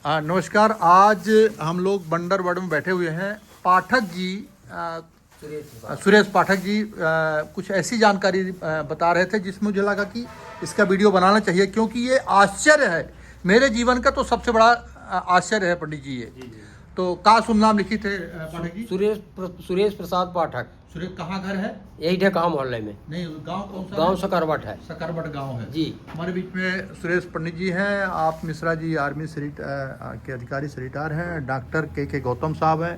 नमस्कार। आज हम लोग बंदरवाड़ में बैठे हुए हैं। पाठक जी सुरेश पाठक जी कुछ ऐसी जानकारी बता रहे थे जिसमें मुझे लगा कि इसका वीडियो बनाना चाहिए, क्योंकि ये आश्चर्य है। मेरे जीवन का तो सबसे बड़ा आश्चर्य है पंडित जी ये। तो का शुभ नाम लिखी थे पाठक जी? सुरेश प्रसाद पाठक। सुरेश कहाँ घर है? यही ढेका मोहल्ले में। नहीं, गांव कौन सा? गांव सकरवट है। सकरवट गांव है जी। हमारे बीच में सुरेश पंडित जी हैं। आप मिश्रा जी आर्मी से के अधिकारी से रिटायर हैं। डॉक्टर के गौतम साहब हैं,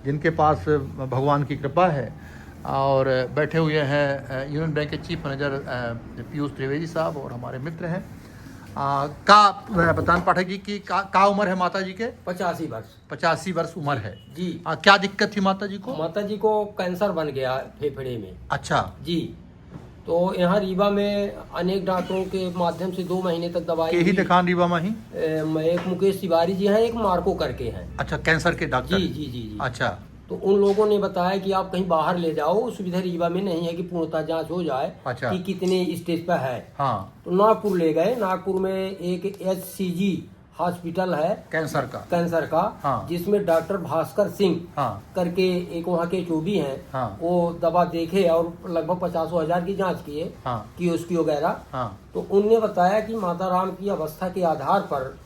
जिनके पास भगवान की कृपा है। और बैठे हुए हैं यूनियन बैंक के चीफ मैनेजर पीयूष त्रिवेदी साहब, और हमारे मित्र हैं। का बतान पाठक जी की का उम्र है माता जी के? 85 वर्ष। 85 वर्ष उम्र है जी। क्या दिक्कत थी माता जी को? माता जी को कैंसर बन गया फेफड़े में। अच्छा जी। तो यहाँ रीवा में अनेक डॉक्टरों के माध्यम से 2 महीने तक दवाई ही दिखान रीवा में ही एक मुकेश तिवारी जी हैं, एक मार्को करके हैं। अच्छा, कैंसर के डॉक्टर? जी जी जी जी। अच्छा। तो उन लोगों ने बताया कि आप कहीं बाहर ले जाओ, सुविधा रीवा में नहीं है कि पूर्णतः जांच हो जाए। अच्छा। कि कितने स्टेज पर है। हाँ। तो नागपुर ले गए। नागपुर में एक HCG हॉस्पिटल है कैंसर का। हाँ। जिसमें डॉक्टर भास्कर सिंह करके एक वहाँ के चोबी हैं। हाँ। वो दवा देखे और लगभग 50,000 की जांच किए। हाँ। की उसकी वगैरह। हाँ। तो उनने बताया कि माता राम की अवस्था के आधार पर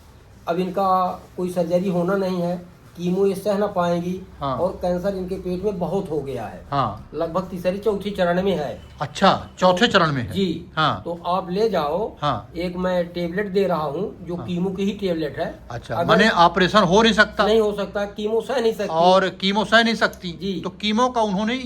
अब इनका कोई सर्जरी होना नहीं है, कीमो ये सह न पाएंगी। हाँ। और कैंसर इनके पेट में बहुत हो गया है। हाँ। लगभग तीसरी चौथी चरण में है। अच्छा, चौथे चरण में है? जी। हाँ। तो आप ले जाओ। हाँ। एक मैं टेबलेट दे रहा हूँ जो कीमो की ही टेबलेट है। अच्छा, माने ऑपरेशन हो नहीं सकता? नहीं हो सकता, कीमो सह नहीं सकती। और कीमो सह नहीं सकती? जी। तो कीमो का उन्होंने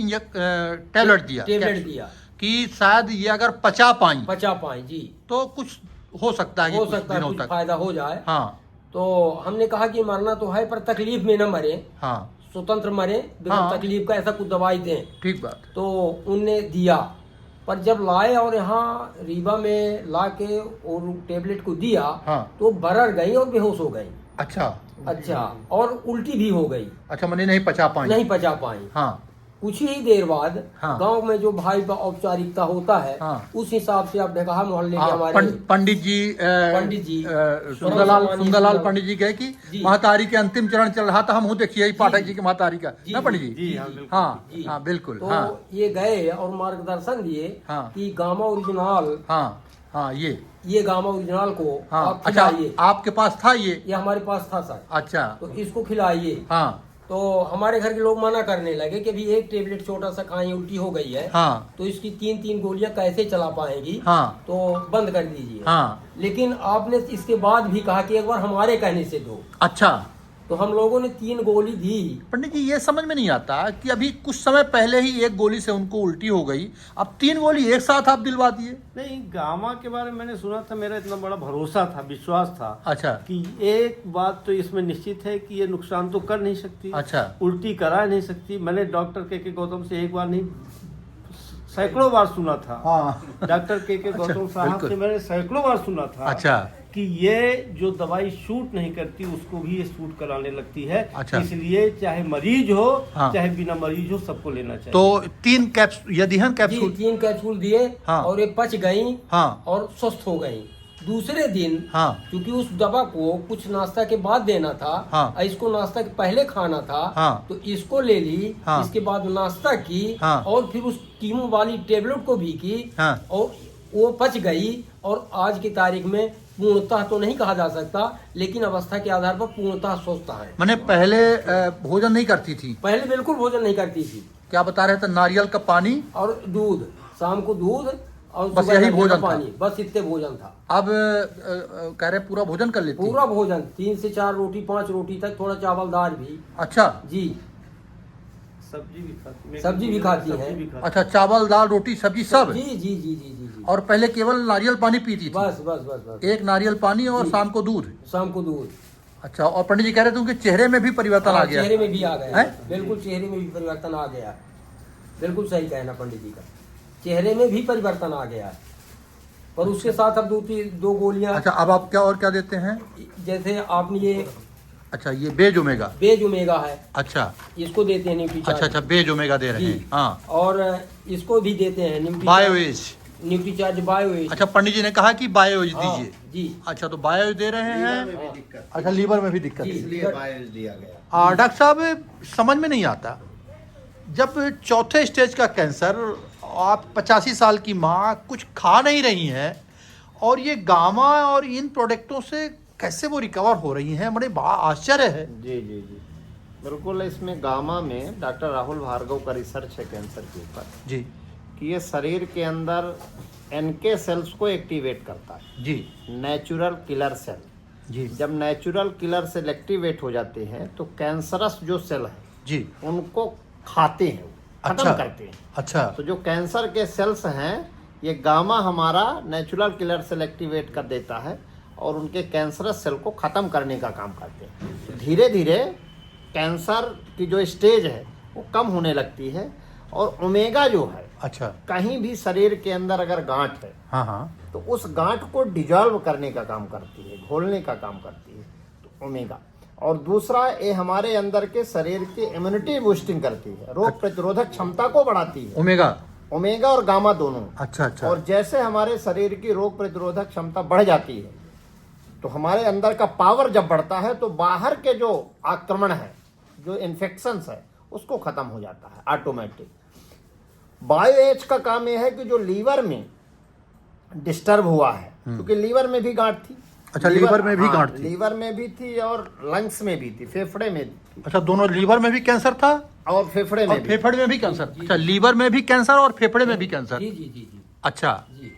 टेबलेट दिया कि शायद ये अगर पचा पाई जी तो कुछ हो सकता है, हो सकता है, कुछ फायदा हो जाए। हाँ। तो हमने कहा कि मरना तो है पर तकलीफ में न मरे। हाँ। स्वतंत्र मरे बिना हाँ। तकलीफ का, ऐसा कुछ दवाई दें। ठीक बात। तो उनने दिया, पर जब लाए और यहाँ रीवा में ला के और टेबलेट को दिया। हाँ। तो बरर गई और बेहोश हो गई। अच्छा, और उल्टी भी हो गई। अच्छा, मैंने नहीं पचा पाई। हाँ। कुछ ही देर बाद हाँ। गांव में जो भाई का औपचारिकता होता है। हाँ। उस हिसाब से आप देखा मोहल्ले के हमारे पंडित जी सुंदरलाल पंडित जी गए कि महतारी के अंतिम चरण चल रहा था। हम देखिए पाठक जी के महतारी का ना पंडित जी। हाँ हाँ बिल्कुल। तो ये गए और मार्गदर्शन दिए कि गामा ओरिजिनल। हाँ, ये गामा ओरिजिनल को आप अच्छा, खिलाइए। आपके पास था ये हमारे पास था सर। अच्छा। तो इसको खिलाइए। हाँ। तो हमारे घर के लोग मना करने लगे कि अभी एक टेबलेट छोटा सा खाएं, उल्टी हो गई है। हाँ। तो इसकी 3 गोलियां कैसे चला पाएंगी। हाँ। तो बंद कर दीजिए। हाँ। लेकिन आपने इसके बाद भी कहा कि एक बार हमारे कहने से दो। अच्छा। तो हम लोगों ने 3 गोली दी। पंडित जी, ये समझ में नहीं आता कि अभी कुछ समय पहले ही एक गोली से उनको उल्टी हो गई, अब 3 गोली एक साथ आप दिलवा दिए? नहीं, गामा के बारे में मैंने सुना था, मेरा इतना बड़ा भरोसा था, विश्वास था। अच्छा। कि एक बात तो इसमें निश्चित है कि ये नुकसान तो कर नहीं सकती। अच्छा। उल्टी करा नहीं सकती। मैंने डॉक्टर के गौतम से एक बार नहीं सैकड़ों बार सुना था। हाँ। डॉक्टर के गौतम साहब से मैंने सैकड़ों बार सुना था। अच्छा। कि ये जो दवाई शूट नहीं करती उसको भी ये शूट कराने लगती है। अच्छा। इसलिए चाहे मरीज हो। हाँ। चाहे बिना मरीज हो, सबको लेना चाहिए। तो 3 कैप्सूल 3 कैप्सूल दिए। हाँ। और ये पच गई। हाँ। और स्वस्थ हो गई। दूसरे दिन। हाँ। क्योंकि उस दवा को कुछ नाश्ता के बाद देना था। हाँ। इसको नाश्ता के पहले खाना था। हाँ। तो इसको ले ली। हाँ। इसके बाद नाश्ता की। हाँ। और फिर उस कीमो वाली टेबलेट को भी की। हाँ। और वो पच गई। और आज की तारीख में पूर्णतः तो नहीं कहा जा सकता, लेकिन अवस्था के आधार पर पूर्णतः स्वस्थ है। मैंने पहले भोजन नहीं करती थी? पहले बिल्कुल भोजन नहीं करती थी। क्या बता रहे थे? नारियल का पानी और दूध, शाम को दूध और बस यही भोजन पानी, बस इतने भोजन था। अब कह रहे पूरा भोजन कर लेती? पूरा भोजन, 3 से 4 रोटी 5 रोटी तक, थोड़ा चावल दाल भी। अच्छा जी। सब्जी भी खाती है। अच्छा, चावल दाल रोटी सब्जी सब? जी जी जी जी जी जी। और पहले केवल नारियल पानी पीती थी? बस। एक नारियल पानी और शाम को दूध? अच्छा। और पंडित जी कह रहे थे उनके चेहरे में भी परिवर्तन आ गया? चेहरे में भी आ गया, बिल्कुल चेहरे में भी परिवर्तन आ गया। बिल्कुल सही कहना पंडित जी का, चेहरे में भी परिवर्तन आ गया। और उसके साथ अब 2 गोलियां। अच्छा, अब आप क्या देते हैं? जैसे आपने ये। अच्छा, ये बेज ओमेगा है। अच्छा, इसको देते हैं न्यूट्री। अच्छा, बेज ओमेगा दे रहे हैं। हाँ। और इसको भी देते हैं बायोएज। Nutri charge बायोएज। अच्छा, पंडित जी ने कहा कि बायोएज हाँ, दीजिए जी। अच्छा, तो बायोएज दे रहे हैं। अच्छा, लीवर में भी दिक्कत है, इसलिए बायोएज दिया गया। डॉक्टर साहब समझ में नहीं आता, जब चौथे स्टेज का कैंसर, आप 85 साल की माँ कुछ खा नहीं रही हैं और ये गामा और इन प्रोडक्टों से कैसे वो रिकवर हो रही हैं, बड़े बड़ा आश्चर्य है। जी जी जी, बिल्कुल। इसमें गामा में डॉक्टर राहुल भार्गव का रिसर्च है कैंसर के ऊपर जी कि ये शरीर के अंदर एनके सेल्स को एक्टिवेट करता है। जी नेचुरल किलर सेल। जी जब नेचुरल किलर सेल एक्टिवेट हो जाते हैं तो कैंसरस जो सेल है जी, उनको खाते हैं, खत्म अच्छा। करते हैं। अच्छा तो जो कैंसर के सेल्स हैं ये गामा हमारा नेचुरल किलर सेल एक्टिवेट कर देता है और उनके कैंसरस सेल को ख़त्म करने का काम करते हैं। तो धीरे धीरे कैंसर की जो स्टेज है वो कम होने लगती है। और ओमेगा जो है, अच्छा, कहीं भी शरीर के अंदर अगर गांठ है हाँ हाँ, तो उस गांठ को डिजॉल्व करने का काम करती है, घोलने का काम करती है, तो ओमेगा। और दूसरा, ये हमारे अंदर के शरीर की इम्यूनिटी बूस्टिंग करती है, रोग प्रतिरोधक क्षमता को बढ़ाती है। ओमेगा, ओमेगा और गामा दोनों। अच्छा अच्छा, और जैसे हमारे शरीर की रोग प्रतिरोधक क्षमता बढ़ जाती है तो हमारे अंदर का पावर जब बढ़ता है तो बाहर के जो आक्रमण है, जो इन्फेक्शंस है, उसको खत्म हो जाता है ऑटोमेटिक। बायोएज का काम यह है कि जो लीवर में डिस्टर्ब हुआ है, क्योंकि लीवर में भी गांठ थी। अच्छा, लीवर में भी हाँ, गांठ थी। लीवर में भी थी और लंग्स में भी थी, फेफड़े में थी अच्छा, दोनों, लीवर में भी कैंसर था और फेफड़े में और भी। फेफड़े में भी कैंसर। अच्छा, लीवर में भी कैंसर और फेफड़े में भी कैंसर। जी जी जी जी अच्छा जी,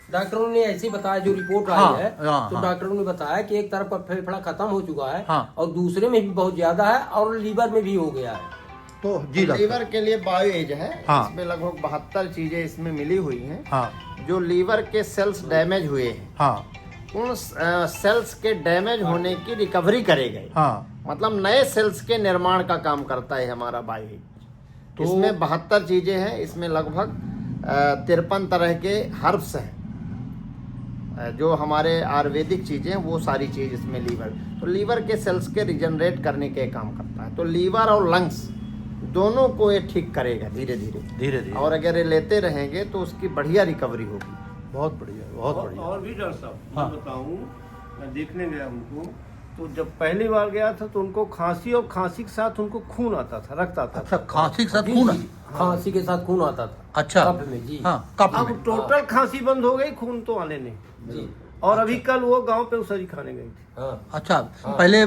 डॉक्टरों ने ऐसे ही बताया, जो रिपोर्ट आई हाँ, है हाँ, तो हाँ। डॉक्टरों ने बताया कि एक तरफ का फेफड़ा खत्म हो चुका है हाँ। और दूसरे में भी बहुत ज्यादा है और लीवर में भी हो गया है। तो जी डॉक्टर, लीवर के लिए बायोएज है। हाँ। इसमें लगभग 72 चीजें इसमें मिली हुई हैं। हाँ जो लीवर के सेल्स डैमेज हुए हैं हाँ उन सेल्स के डैमेज होने की रिकवरी करेगा। हाँ, मतलब नए सेल्स के निर्माण का काम करता है हमारा बायोएज। तो इसमें 72 चीजें हैं। इसमें लगभग 53 तरह के हर्ब्स हैं। जो हमारे आयुर्वेदिक चीजें हैं वो सारी चीज इसमें लीवर, तो लीवर के सेल्स के रिजनरेट करने के काम करता है। तो लीवर और लंग्स दोनों को ये ठीक करेगा धीरे धीरे धीरे धीरे। और अगर ये लेते रहेंगे तो उसकी बढ़िया रिकवरी होगी। बहुत बढ़िया, बहुत बढ़िया। और भी डॉक्टर साहब, हाँ। मैं बताऊं, मैं देखने गया उनको, तो जब पहली बार गया था तो उनको खांसी और खांसी के साथ उनको खून आता था, रक्त आता अच्छा, था। खांसी के साथ जी, खून? जी, खांसी के साथ खून आता था। अच्छा, कफ में, जी हाँ, कफ अब में। टोटल खांसी बंद हो गई, खून तो आने नहीं। जी और अभी कल वो गांव पे उसरी खाने गई थी। हाँ। अच्छा, पहले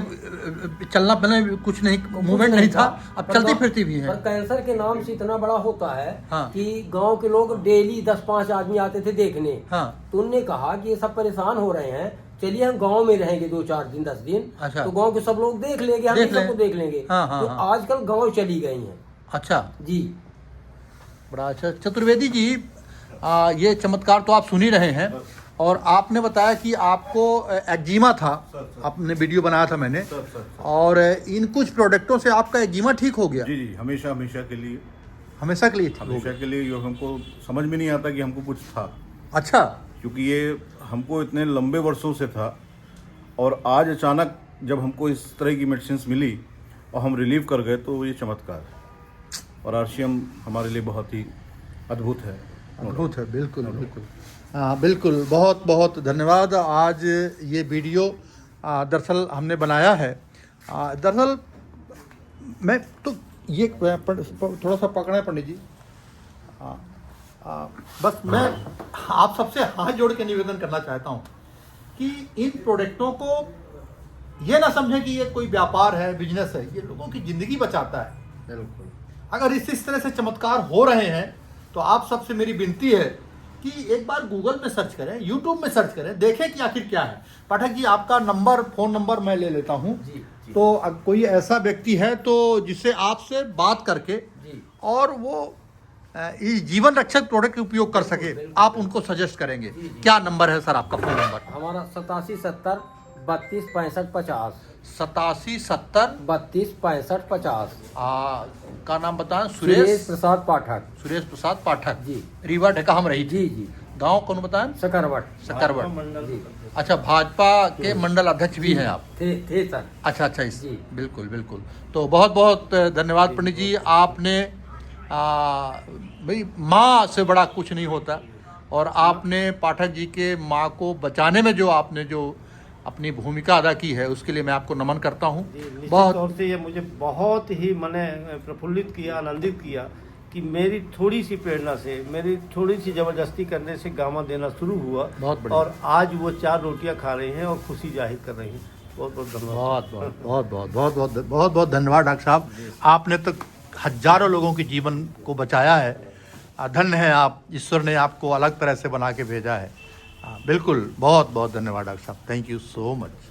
चलना फिरना कुछ नहीं, मूवमेंट नहीं था, अब पर चलती गाँव- फिरती भी पर है। कैंसर के नाम से इतना बड़ा होता है हाँ। कि गांव के लोग डेली 10-5 आदमी आते थे देखने। हाँ। तो उनने कहा कि ये सब परेशान हो रहे हैं, चलिए हम गांव में रहेंगे 2-4 दिन 10 दिन। अच्छा। तो गांव के सब लोग देख लेंगे, हम देख भी सबको लें। देख लेंगे। हाँ, हाँ, तो हाँ। आजकल गांव चली गई हैं। अच्छा, जी बड़ा अच्छा। चतुर्वेदी जी, ये चमत्कार तो आप सुन ही रहे हैं, और आपने बताया कि आपको एक्जिमा था, आपने वीडियो बनाया था मैंने, और इन कुछ प्रोडक्टों से आपका एक्जिमा ठीक हो गया। जी जी, हमेशा हमेशा के लिए, हमेशा के लिए ठीक हो हमेशा गया। के लिए। जो हमको समझ में नहीं आता कि हमको कुछ था, अच्छा, क्योंकि ये हमको इतने लंबे वर्षों से था, और आज अचानक जब हमको इस तरह की मेडिसिन मिली और हम रिलीव कर गए, तो ये चमत्कार है। और आरसीएम हमारे लिए बहुत ही अद्भुत है। अद्भुत है, बिल्कुल बिल्कुल। हाँ बिल्कुल, बहुत बहुत धन्यवाद। आज ये वीडियो दरअसल हमने बनाया है, दरअसल मैं तो ये थोड़ा सा पकड़े पंडित जी। बस मैं आप सबसे हाथ जोड़ के निवेदन करना चाहता हूँ कि इन प्रोडक्टों को ये ना समझें कि ये कोई व्यापार है, बिजनेस है, ये लोगों की ज़िंदगी बचाता है। बिल्कुल। अगर इस तरह से चमत्कार हो रहे हैं तो आप सबसे मेरी विनती है कि एक बार गूगल में सर्च करें, यूट्यूब में सर्च करें, देखें कि आखिर क्या है। पाठक जी, आपका नंबर, फ़ोन नंबर मैं ले लेता हूँ। जी, जी। तो अब कोई ऐसा व्यक्ति है तो जिससे आपसे बात करके जी और वो इस जीवन रक्षक प्रोडक्ट का उपयोग कर सके, आप उनको सजेस्ट करेंगे। क्या नंबर है सर आपका, फ़ोन नंबर? हमारा 8770 32 65 50। 8770 32 65 50। का नाम बताएं? सुरेश प्रसाद पाठक। सुरेश प्रसाद पाठक जी। रीवा ढका हम रही थी। जी जी, गांव कौन बताएं? सकरवट। सकरवट। मंडल जी अच्छा, भाजपा के मंडल अध्यक्ष भी हैं आप? थे सर। अच्छा अच्छा, इस जी। बिल्कुल बिल्कुल। तो बहुत बहुत धन्यवाद पंडित जी। आपने भाई, माँ से बड़ा कुछ नहीं होता। और आपने पाठक जी के माँ को बचाने में जो आपने जो अपनी भूमिका अदा की है उसके लिए मैं आपको नमन करता हूँ। बहुत तौर से ये मुझे बहुत ही मैंने प्रफुल्लित किया, आनंदित किया कि मेरी थोड़ी सी प्रेरणा से, मेरी थोड़ी सी जबरदस्ती करने से गामा देना शुरू हुआ। बहुत बढ़िया। और आज वो 4 रोटियां खा रही हैं और खुशी जाहिर कर रही हैं। बहुत बहुत धन्यवाद। बहुत बहुत धन्यवाद डॉक्टर साहब, आपने तो हजारों लोगों के जीवन को बचाया है। धन्य है आप, ईश्वर ने आपको अलग तरह से बना के भेजा है। बिल्कुल, बहुत बहुत धन्यवाद डॉक्टर साहब, थैंक यू सो मच।